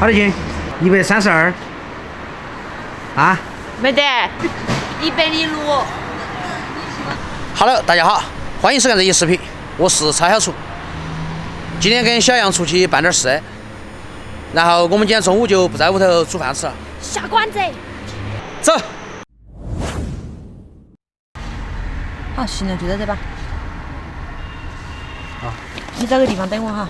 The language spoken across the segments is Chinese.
好多斤？132。啊？没得，106。Hello， 大家好，欢迎收看这期视频，我是超小厨。今天跟小杨出去办点事，然后我们今天中午就不在屋头煮饭吃了，下馆子。走。好，行了，就在这吧。好，你找个地方等我哈。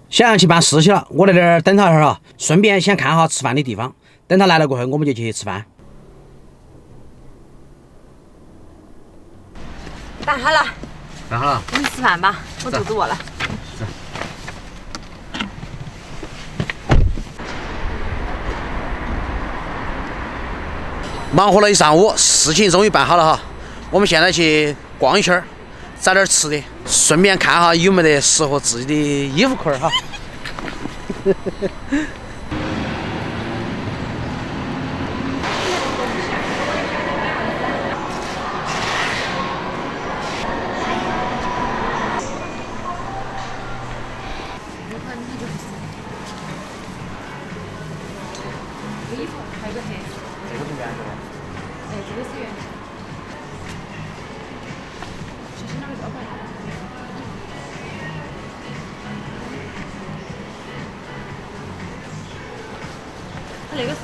小杨去办事去了，我在这儿等他一会儿哈，顺便先看哈吃饭的地方。等他来了过后，我们就去吃饭。办好了。办好了。我们吃饭吧，我肚子饿了。忙活了一上午，事情终于办好了哈。我们现在去逛一圈，找点吃的，顺便看哈有没得适合自己的衣服裤儿哈。那个是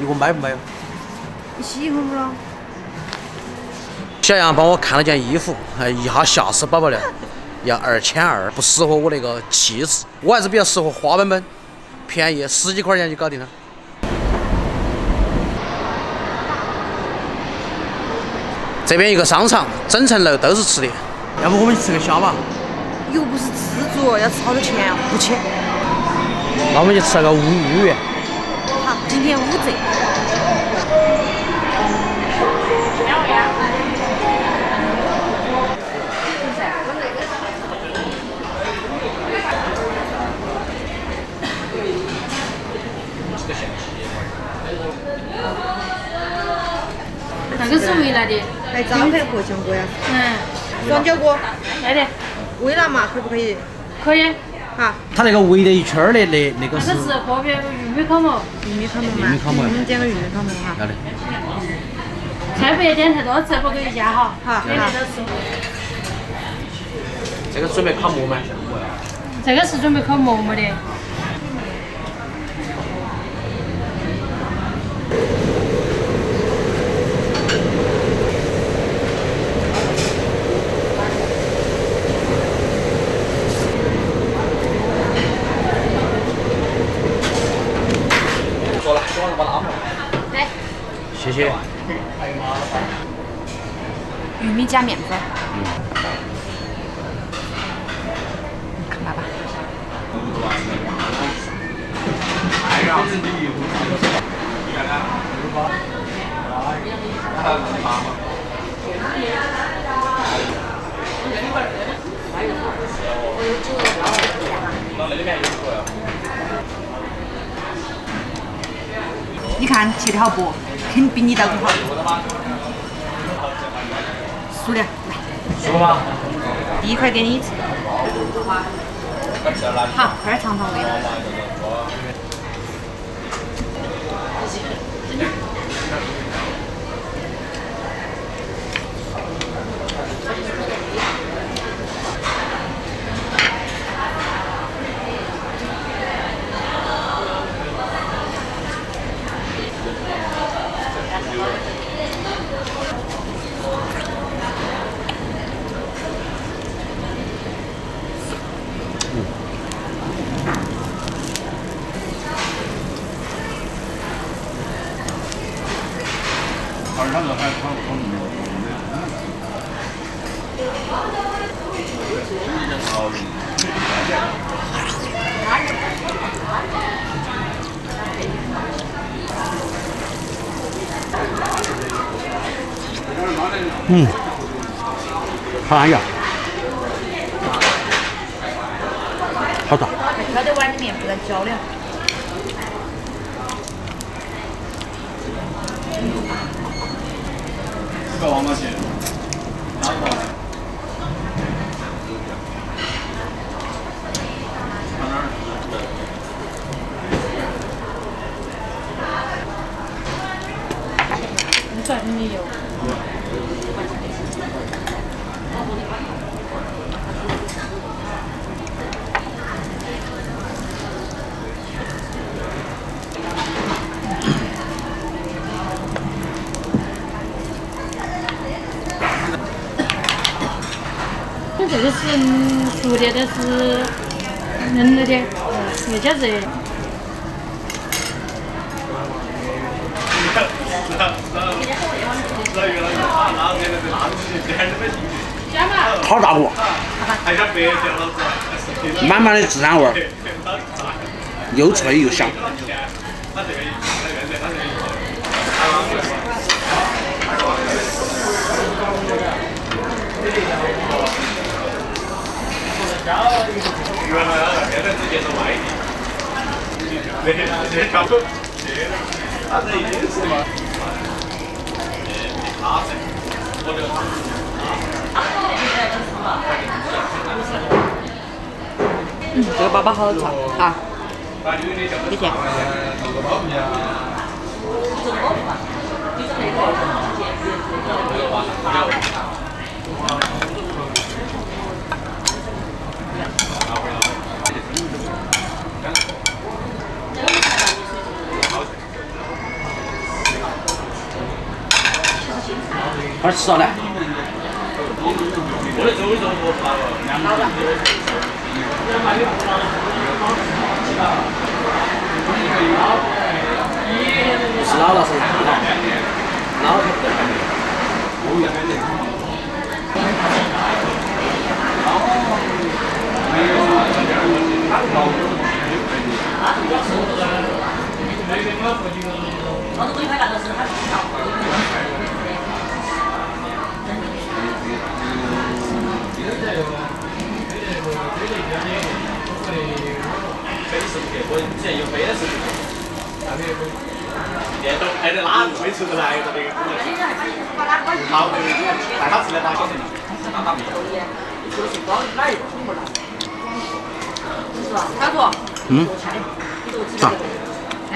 一共买不买哟？你喜欢不咯？小杨帮我看了件衣服，一下吓死宝宝了，要2200，不适合我那个气质，我还是比较适合花本本，便宜10几块钱就搞定了。这边一个商场，整层楼都是吃的，要不我们去吃个虾吧？又不是自助，要吃好多钱啊！不去。那我们就吃个5元。好，今天5折。那个是未来的，来招牌和香锅呀。双脚锅。对的，微辣嘛，可不可以？可以。好。它那个围着一圈儿的那个是。那个是河边玉米烤馍。玉米烤馍嘛。玉米烤馍。我们点个玉米烤馍哈。要得。菜不要点太多，吃不够一下哈。好。点太多吃。这个准备烤馍吗？这个是准备烤馍馍的。来。谢谢。玉米加面粉。你看爸爸。你看切的好薄，肯定比你刀工好。熟的，来。熟吗？第一块给你吃。好，快点尝尝味道。好安逸，好大。还挑的碗里面不然焦了。个王八钱，拿多少钱？你算你有。你这个是熟的，但是嫩了点，越加热。好大锅，满满的孜然味儿，又脆又香。这个粑粑好吃啊！谢谢。快吃了来。是老了是老了。电动开的哪会出得来的那个？好的，带他吃的哪个？小图，嗯。好。来，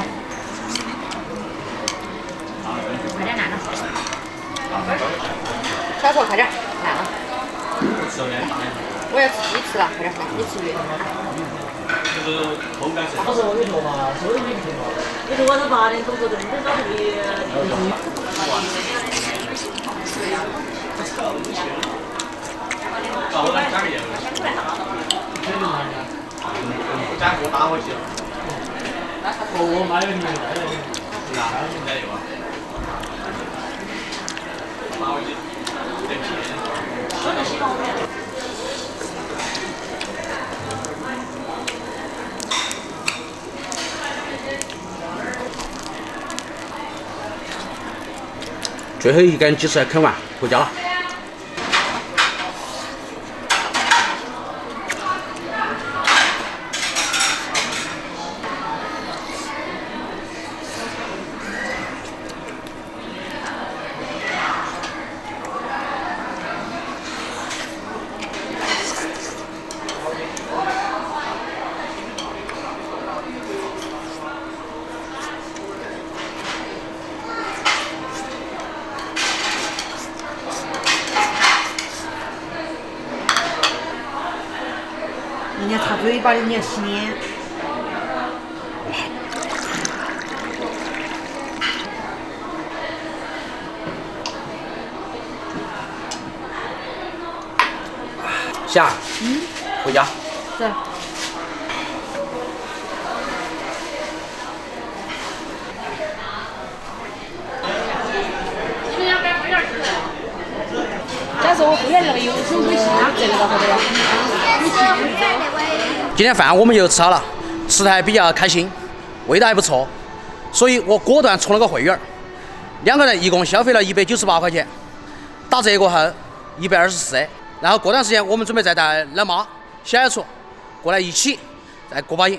快点烂了。小图，快点烂了。我要吃鸡翅了，快点，你吃鱼。就是口感是。他说你说嘛，说的没错嘛。你说晚上8点钟过的，你早就给。那我来加个盐。加锅打回去。我买了你们带的。那现在有啊。打回去。得皮。最后一根鸡翅啃完，回家了。人家擦嘴巴的，你要洗脸。霞，回家。走。假设我不愿那个油水会下这个到后头呀。今天饭我们又吃好了，吃得还比较开心，味道还不错，所以我果断充了个会员，2个人一共消费了198块钱，打折过后124。然后过段时间我们准备再带老妈、小雅厨过来一起再过把瘾。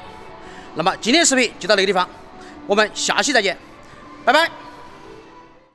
那么今天视频就到那个地方，我们下期再见，拜拜。